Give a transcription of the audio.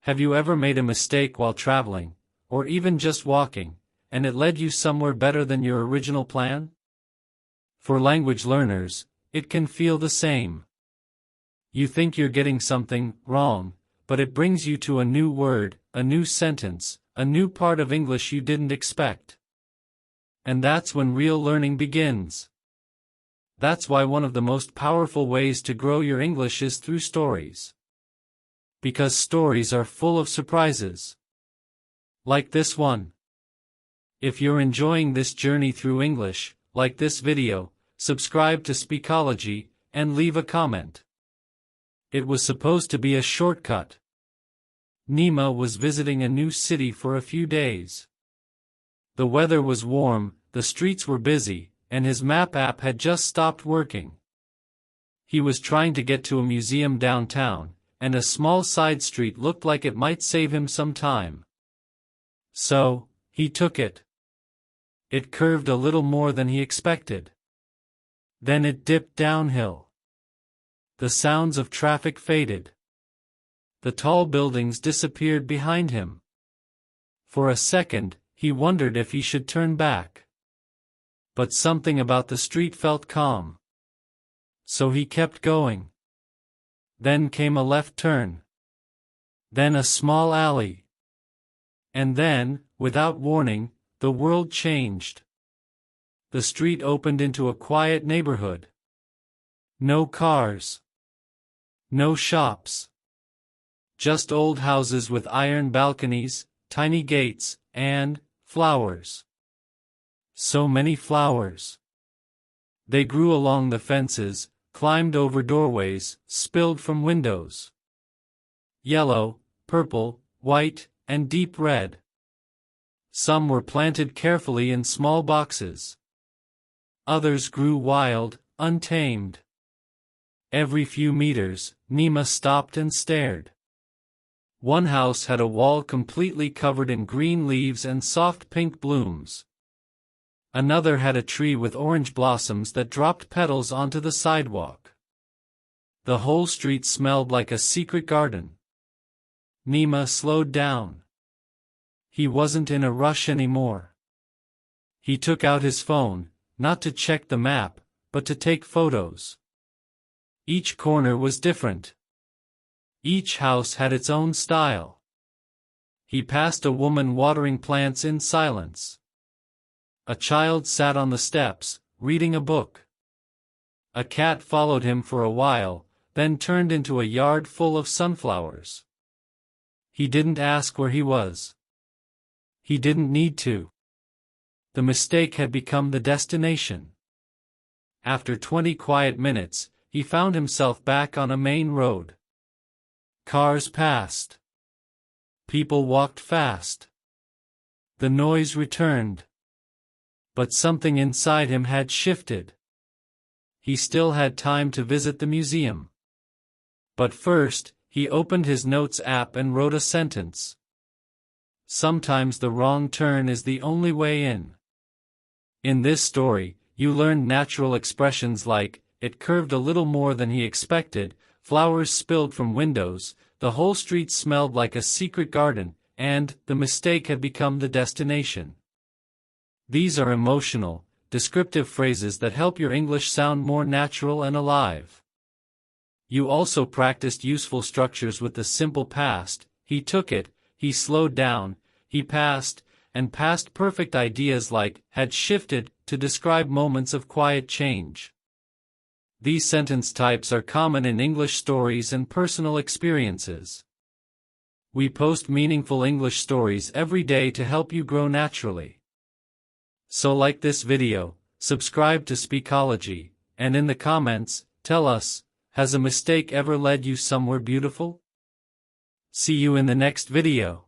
Have you ever made a mistake while traveling, or even just walking, and it led you somewhere better than your original plan? For language learners, it can feel the same. You think you're getting something wrong, but it brings you to a new word, a new sentence, a new part of English you didn't expect. And that's when real learning begins. That's why one of the most powerful ways to grow your English is through stories. Because stories are full of surprises. Like this one. If you're enjoying this journey through English, like this video, subscribe to Speakology, and leave a comment. It was supposed to be a shortcut. Nima was visiting a new city for a few days. The weather was warm, the streets were busy, and his map app had just stopped working. He was trying to get to a museum downtown, and a small side street looked like it might save him some time. So, he took it. It curved a little more than he expected. Then it dipped downhill. The sounds of traffic faded. The tall buildings disappeared behind him. For a second, he wondered if he should turn back. But something about the street felt calm. So he kept going. Then came a left turn. Then a small alley. And then, without warning, the world changed. The street opened into a quiet neighborhood. No cars. No shops. Just old houses with iron balconies, tiny gates, and flowers. So many flowers. They grew along the fences, climbed over doorways, spilled from windows. Yellow, purple, white, and deep red. Some were planted carefully in small boxes. Others grew wild, untamed. Every few meters, Nima stopped and stared. One house had a wall completely covered in green leaves and soft pink blooms. Another had a tree with orange blossoms that dropped petals onto the sidewalk. The whole street smelled like a secret garden. Nima slowed down. He wasn't in a rush anymore. He took out his phone, not to check the map, but to take photos. Each corner was different. Each house had its own style. He passed a woman watering plants in silence. A child sat on the steps, reading a book. A cat followed him for a while, then turned into a yard full of sunflowers. He didn't ask where he was. He didn't need to. The mistake had become the destination. After 20 quiet minutes, he found himself back on a main road. Cars passed. People walked fast. The noise returned. But something inside him had shifted. He still had time to visit the museum. But first, he opened his notes app and wrote a sentence. Sometimes the wrong turn is the only way in. In this story, you learned natural expressions like, it curved a little more than he expected, flowers spilled from windows, the whole street smelled like a secret garden, and the mistake had become the destination. These are emotional, descriptive phrases that help your English sound more natural and alive. You also practiced useful structures with the simple past, he took it, he slowed down, he passed, and past perfect ideas like had shifted to describe moments of quiet change. These sentence types are common in English stories and personal experiences. We post meaningful English stories every day to help you grow naturally. So like this video, subscribe to Speakology, and in the comments, tell us, has a mistake ever led you somewhere beautiful? See you in the next video.